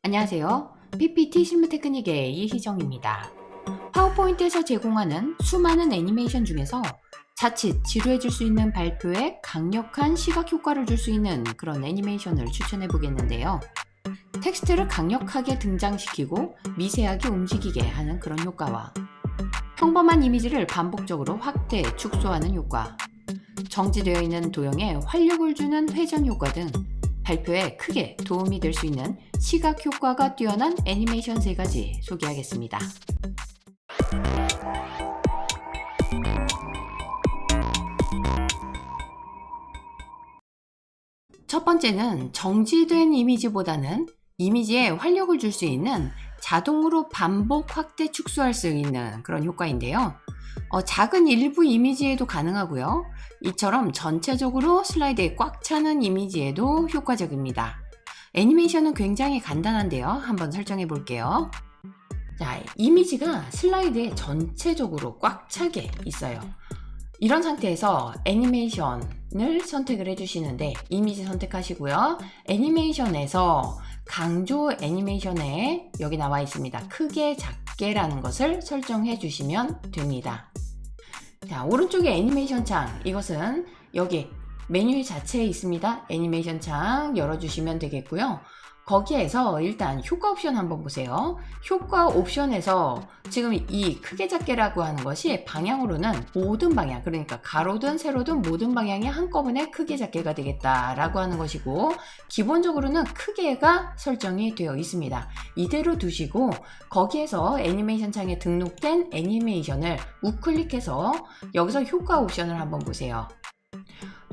안녕하세요. PPT 실무 테크닉의 이희정입니다. 파워포인트에서 제공하는 수많은 애니메이션 중에서 자칫 지루해질 수 있는 발표에 강력한 시각 효과를 줄 수 있는 그런 애니메이션을 추천해 보겠는데요. 텍스트를 강력하게 등장시키고 미세하게 움직이게 하는 그런 효과와 평범한 이미지를 반복적으로 확대, 축소하는 효과, 정지되어 있는 도형에 활력을 주는 회전 효과 등 발표에 크게 도움이 될 수 있는 시각 효과가 뛰어난 애니메이션 3가지 소개하겠습니다. 첫 번째는 정지된 이미지보다는 이미지에 활력을 줄 수 있는 자동으로 반복 확대 축소할 수 있는 그런 효과인데요. 작은 일부 이미지에도 가능하고요. 이처럼 전체적으로 슬라이드에 꽉 차는 이미지에도 효과적입니다. 애니메이션은 굉장히 간단한데요. 한번 설정해 볼게요. 자, 이미지가 슬라이드에 전체적으로 꽉 차게 있어요. 이런 상태에서 애니메이션을 선택을 해주시는데 이미지 선택하시고요. 애니메이션에서 강조 애니메이션에 여기 나와 있습니다. 크게 작게라는 것을 설정해 주시면 됩니다. 자, 오른쪽에 애니메이션 창, 이것은 여기 메뉴 자체에 있습니다. 애니메이션 창 열어주시면 되겠고요. 거기에서 일단 효과 옵션 한번 보세요. 효과 옵션에서 지금 이 크게 작게라고 하는 것이 방향으로는 모든 방향, 그러니까 가로든 세로든 모든 방향이 한꺼번에 크게 작게가 되겠다라고 하는 것이고, 기본적으로는 크게가 설정이 되어 있습니다. 이대로 두시고 거기에서 애니메이션 창에 등록된 애니메이션을 우클릭해서 여기서 효과 옵션을 한번 보세요.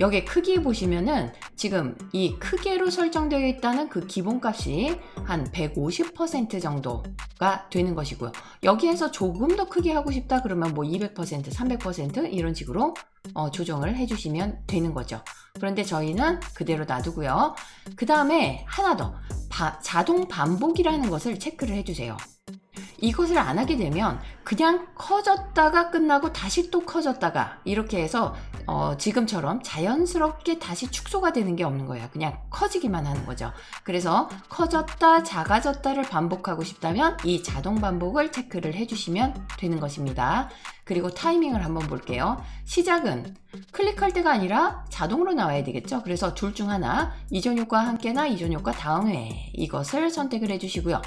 여기 크기 보시면은 지금 이 크게로 설정되어 있다는 그 기본값이 한 150% 정도가 되는 것이고요. 여기에서 조금 더 크게 하고 싶다 그러면 뭐 200%, 300% 이런 식으로 조정을 해주시면 되는 거죠. 그런데 저희는 그대로 놔두고요. 그 다음에 하나 더, 자동 반복이라는 것을 체크를 해주세요. 이것을 안 하게 되면 그냥 커졌다가 끝나고 다시 또 커졌다가 이렇게 해서 지금처럼 자연스럽게 다시 축소가 되는 게 없는 거예요. 그냥 커지기만 하는 거죠. 그래서 커졌다 작아졌다를 반복하고 싶다면 이 자동 반복을 체크를 해주시면 되는 것입니다. 그리고 타이밍을 한번 볼게요. 시작은 클릭할 때가 아니라 자동으로 나와야 되겠죠. 그래서 둘 중 하나, 이전 효과 함께나 이전 효과 다음에 이것을 선택을 해주시고요.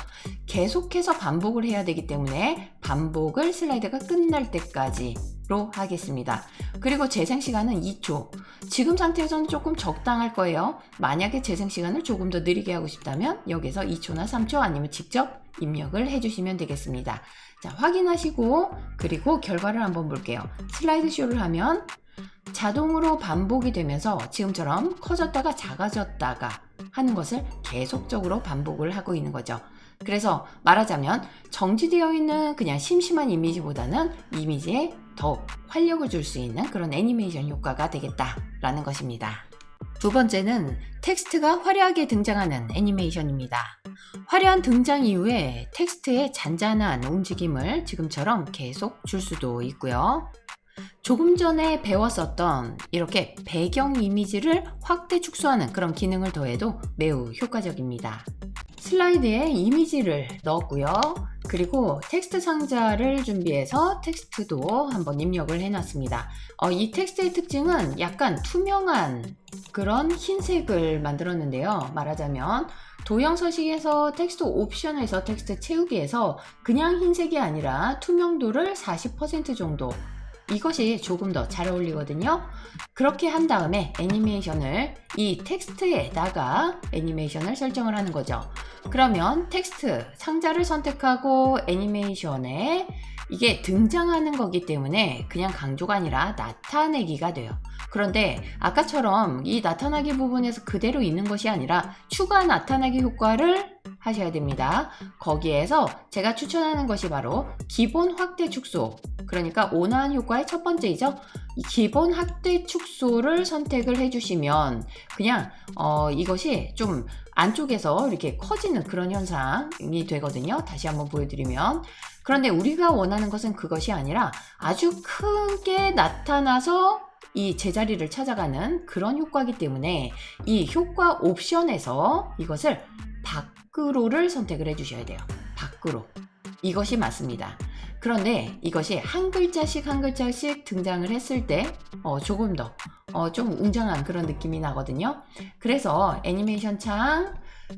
계속해서 반복을 해야 되기 때문에 반복을 슬라이드가 끝날 때까지로 하겠습니다. 그리고 재생 시간은 2초. 지금 상태에서는 조금 적당할 거예요. 만약에 재생 시간을 조금 더 느리게 하고 싶다면 여기서 2초나 3초 아니면 직접 입력을 해주시면 되겠습니다. 자, 확인하시고 그리고 결과를 한번 볼게요. 슬라이드 쇼를 하면 자동으로 반복이 되면서 지금처럼 커졌다가 작아졌다가 하는 것을 계속적으로 반복을 하고 있는 거죠. 그래서 말하자면 정지되어 있는 그냥 심심한 이미지보다는 이미지에 더 활력을 줄 수 있는 그런 애니메이션 효과가 되겠다라는 것입니다. 두 번째는 텍스트가 화려하게 등장하는 애니메이션입니다. 화려한 등장 이후에 텍스트의 잔잔한 움직임을 지금처럼 계속 줄 수도 있고요. 조금 전에 배웠었던 이렇게 배경 이미지를 확대 축소하는 그런 기능을 더해도 매우 효과적입니다. 슬라이드에 이미지를 넣었고요. 그리고 텍스트 상자를 준비해서 텍스트도 한번 입력을 해놨습니다. 이 텍스트의 특징은 약간 투명한 그런 흰색을 만들었는데요. 말하자면 도형 서식에서 텍스트 옵션에서 텍스트 채우기에서 그냥 흰색이 아니라 투명도를 40% 정도, 이것이 조금 더 잘 어울리거든요. 그렇게 한 다음에 애니메이션을 이 텍스트에다가 애니메이션을 설정을 하는 거죠. 그러면 텍스트 상자를 선택하고 애니메이션에 이게 등장하는 거기 때문에 그냥 강조가 아니라 나타내기가 돼요. 그런데 아까처럼 이 나타나기 부분에서 그대로 있는 것이 아니라 추가 나타나기 효과를 하셔야 됩니다. 거기에서 제가 추천하는 것이 바로 기본 확대 축소, 그러니까 온화한 효과의 첫 번째이죠. 이 기본 확대 축소를 선택을 해주시면 그냥 이것이 좀 안쪽에서 이렇게 커지는 그런 현상이 되거든요. 다시 한번 보여드리면, 그런데 우리가 원하는 것은 그것이 아니라 아주 크게 나타나서 이 제자리를 찾아가는 그런 효과이기 때문에 이 효과 옵션에서 이것을 밖으로를 선택을 해주셔야 돼요. 밖으로. 이것이 맞습니다. 그런데 이것이 한 글자씩 한 글자씩 등장을 했을 때 조금 더 좀 웅장한 그런 느낌이 나거든요. 그래서 애니메이션 창,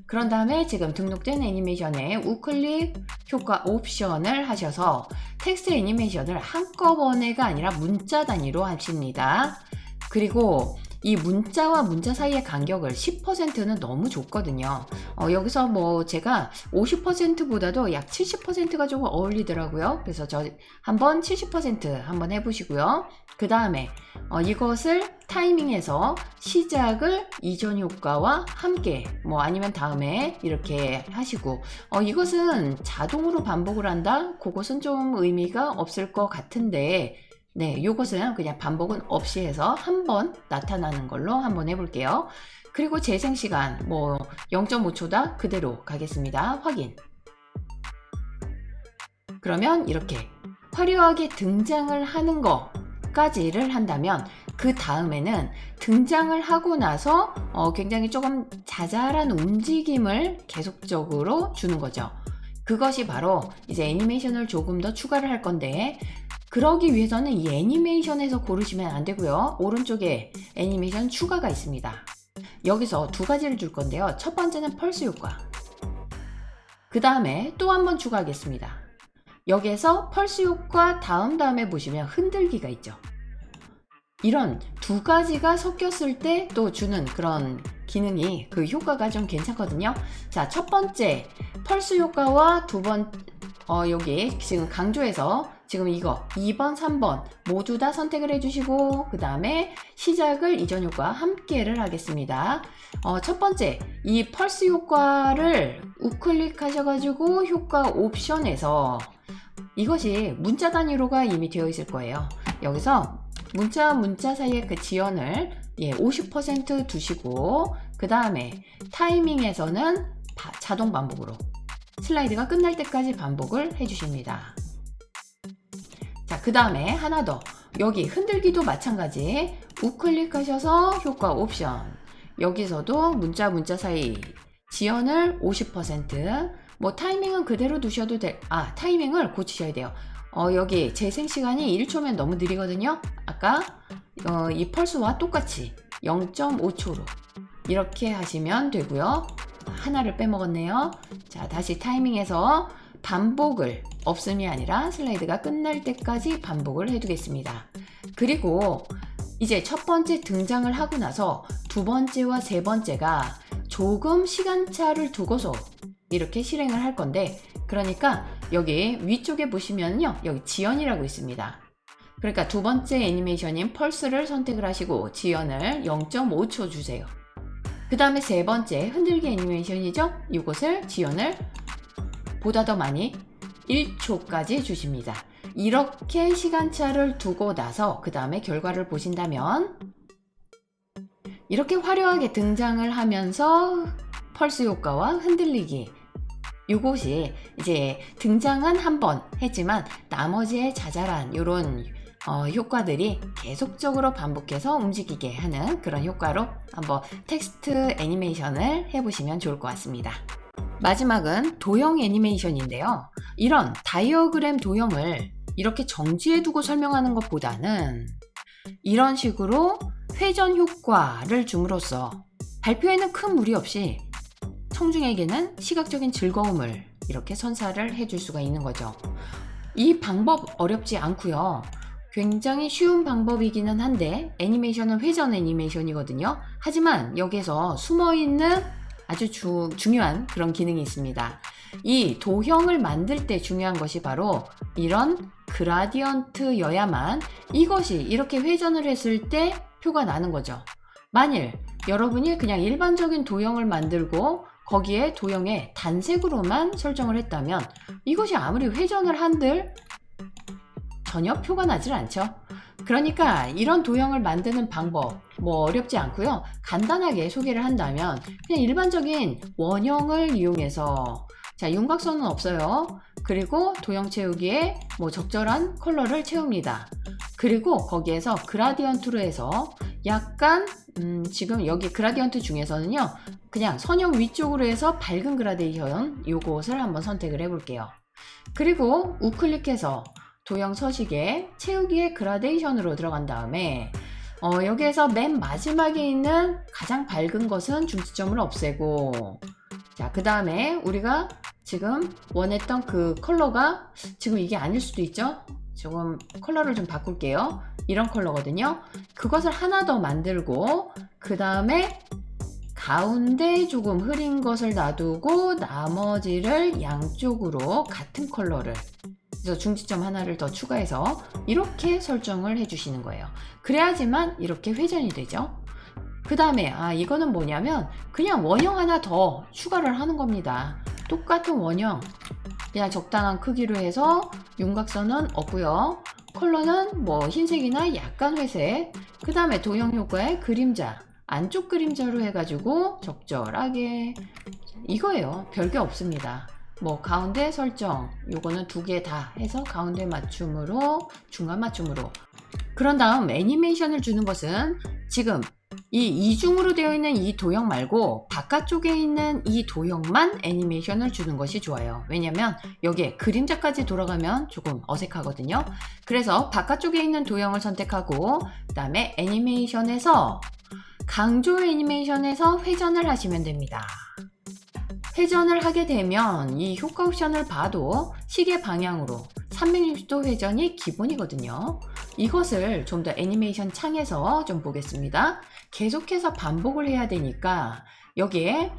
그런 다음에 지금 등록된 애니메이션에 우클릭 효과 옵션을 하셔서 텍스트 애니메이션을 한꺼번에가 아니라 문자 단위로 하십니다. 그리고 이 문자와 문자 사이의 간격을 10%는 너무 좁거든요. 여기서 뭐 제가 50%보다도 약 70%가 조금 어울리더라고요. 그래서 저 한번 70% 한번 해보시고요. 그 다음에 이것을 타이밍에서 시작을 이전 효과와 함께 뭐 아니면 다음에 이렇게 하시고 이것은 자동으로 반복을 한다? 그것은 좀 의미가 없을 것 같은데 네, 요것은 그냥 반복은 없이 해서 한번 나타나는 걸로 한번 해볼게요. 그리고 재생시간 뭐 0.5초다 그대로 가겠습니다. 확인. 그러면 이렇게 화려하게 등장을 하는 거까지를 한다면 그 다음에는 등장을 하고 나서 굉장히 조금 자잘한 움직임을 계속적으로 주는 거죠. 그것이 바로 이제 애니메이션을 조금 더 추가를 할 건데 그러기 위해서는 이 애니메이션에서 고르시면 안 되고요. 오른쪽에 애니메이션 추가가 있습니다. 여기서 두 가지를 줄 건데요. 첫 번째는 펄스 효과. 그 다음에 또 한 번 추가하겠습니다. 여기에서 펄스 효과 다음에 보시면 흔들기가 있죠. 이런 두 가지가 섞였을 때 또 주는 그런 기능이 그 효과가 좀 괜찮거든요. 자, 첫 번째 펄스 효과와 두 번 여기 지금 강조해서 지금 이거 2번, 3번 모두 다 선택을 해주시고 그 다음에 시작을 이전 효과 함께를 하겠습니다. 첫 번째 이 펄스 효과를 우클릭 하셔가지고 효과 옵션에서 이것이 문자 단위로가 이미 되어 있을 거예요. 여기서 문자 사이의 그 지연을 50% 두시고 그 다음에 타이밍에서는 자동 반복으로 슬라이드가 끝날 때까지 반복을 해주십니다. 자, 그 다음에 하나 더 여기 흔들기도 마찬가지 우클릭하셔서 효과 옵션 여기서도 문자 사이 지연을 50% 뭐 타이밍은 그대로 두셔도 타이밍을 고치셔야 돼요. 여기 재생시간이 1초면 너무 느리거든요. 아까 이 펄스와 똑같이 0.5초로 이렇게 하시면 되고요. 하나를 빼먹었네요. 자, 다시 타이밍에서 반복을 없음이 아니라 슬라이드가 끝날 때까지 반복을 해두겠습니다. 그리고 이제 첫 번째 등장을 하고 나서 두 번째와 세 번째가 조금 시간차를 두고서 이렇게 실행을 할 건데 그러니까 여기 위쪽에 보시면요. 여기 지연이라고 있습니다. 그러니까 두 번째 애니메이션인 펄스를 선택을 하시고 지연을 0.5초 주세요. 그 다음에 세 번째 흔들기 애니메이션이죠. 이곳을 지연을 보다 더 많이 1초까지 주십니다. 이렇게 시간차를 두고 나서 그 다음에 결과를 보신다면 이렇게 화려하게 등장을 하면서 펄스 효과와 흔들리기 이것이 이제 등장은 한 번 했지만 나머지의 자잘한 이런 효과들이 계속적으로 반복해서 움직이게 하는 그런 효과로 한번 텍스트 애니메이션을 해보시면 좋을 것 같습니다. 마지막은 도형 애니메이션인데요. 이런 다이어그램 도형을 이렇게 정지해 두고 설명하는 것보다는 이런 식으로 회전 효과를 줌으로써 발표에는 큰 무리 없이 청중에게는 시각적인 즐거움을 이렇게 선사를 해줄 수가 있는 거죠. 이 방법 어렵지 않고요. 굉장히 쉬운 방법이기는 한데 애니메이션은 회전 애니메이션이거든요. 하지만 여기서 숨어있는 아주 중요한 그런 기능이 있습니다. 이 도형을 만들 때 중요한 것이 바로 이런 그라디언트여야만 이것이 이렇게 회전을 했을 때 표가 나는 거죠. 만일 여러분이 그냥 일반적인 도형을 만들고 거기에 도형에 단색으로만 설정을 했다면 이것이 아무리 회전을 한들 전혀 표가 나질 않죠. 그러니까 이런 도형을 만드는 방법 뭐 어렵지 않고요. 간단하게 소개를 한다면 그냥 일반적인 원형을 이용해서 자, 윤곽선은 없어요. 그리고 도형 채우기에 뭐 적절한 컬러를 채웁니다. 그리고 거기에서 그라디언트로 해서 약간 지금 여기 그라디언트 중에서는요, 그냥 선형 위쪽으로 해서 밝은 그라데이션 요것을 한번 선택을 해 볼게요. 그리고 우클릭해서 도형 서식에 채우기의 그라데이션으로 들어간 다음에 여기에서 맨 마지막에 있는 가장 밝은 것은 중지점을 없애고, 자, 그 다음에 우리가 지금 원했던 그 컬러가 지금 이게 아닐 수도 있죠? 조금 컬러를 좀 바꿀게요. 이런 컬러거든요. 그것을 하나 더 만들고, 그 다음에 가운데 조금 흐린 것을 놔두고 나머지를 양쪽으로 같은 컬러를, 그래서 중지점 하나를 더 추가해서 이렇게 설정을 해주시는 거예요. 그래야지만 이렇게 회전이 되죠. 그 다음에 이거는 뭐냐면 그냥 원형 하나 더 추가를 하는 겁니다. 똑같은 원형 그냥 적당한 크기로 해서 윤곽선은 없고요. 컬러는 뭐 흰색이나 약간 회색, 그 다음에 도형 효과의 그림자, 안쪽 그림자로 해가지고 적절하게, 이거예요. 별게 없습니다. 뭐 가운데 설정 요거는 두 개 다 해서 가운데 맞춤으로, 중간 맞춤으로. 그런 다음 애니메이션을 주는 것은 지금 이 이중으로 되어 있는 이 도형 말고 바깥쪽에 있는 이 도형만 애니메이션을 주는 것이 좋아요. 왜냐면 여기에 그림자까지 돌아가면 조금 어색하거든요. 그래서 바깥쪽에 있는 도형을 선택하고, 그 다음에 애니메이션에서 강조 애니메이션에서 회전을 하시면 됩니다. 회전을 하게 되면 이 효과 옵션을 봐도 시계 방향으로 360도 회전이 기본이거든요. 이것을 좀 더 애니메이션 창에서 좀 보겠습니다. 계속해서 반복을 해야 되니까 여기에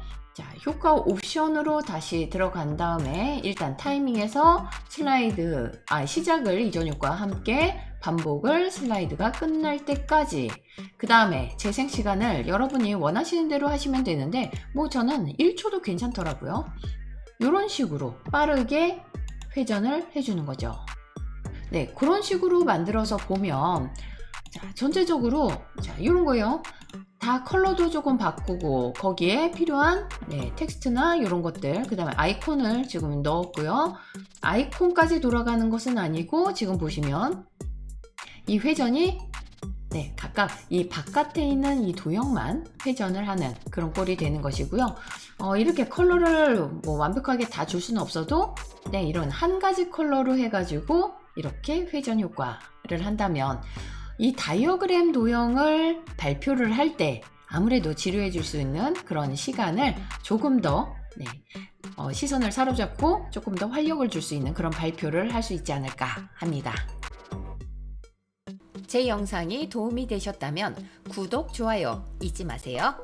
효과 옵션으로 다시 들어간 다음에 일단 타이밍에서 슬라이드, 시작을 이전 효과와 함께 반복을 슬라이드가 끝날 때까지, 그 다음에 재생 시간을 여러분이 원하시는 대로 하시면 되는데 뭐 저는 1초도 괜찮더라고요. 이런 식으로 빠르게 회전을 해주는 거죠. 네, 그런 식으로 만들어서 보면 전체적으로 이런 거예요. 다 컬러도 조금 바꾸고 거기에 필요한 텍스트나 이런 것들, 그 다음에 아이콘을 지금 넣었고요. 아이콘까지 돌아가는 것은 아니고 지금 보시면 이 회전이 각각 이 바깥에 있는 이 도형만 회전을 하는 그런 꼴이 되는 것이고요. 이렇게 컬러를 뭐 완벽하게 다 줄 수는 없어도 이런 한 가지 컬러로 해가지고 이렇게 회전 효과를 한다면 이 다이어그램 도형을 발표를 할 때 아무래도 지루해 줄 수 있는 그런 시간을 조금 더 시선을 사로잡고 조금 더 활력을 줄 수 있는 그런 발표를 할 수 있지 않을까 합니다. 제 영상이 도움이 되셨다면 구독, 좋아요 잊지 마세요.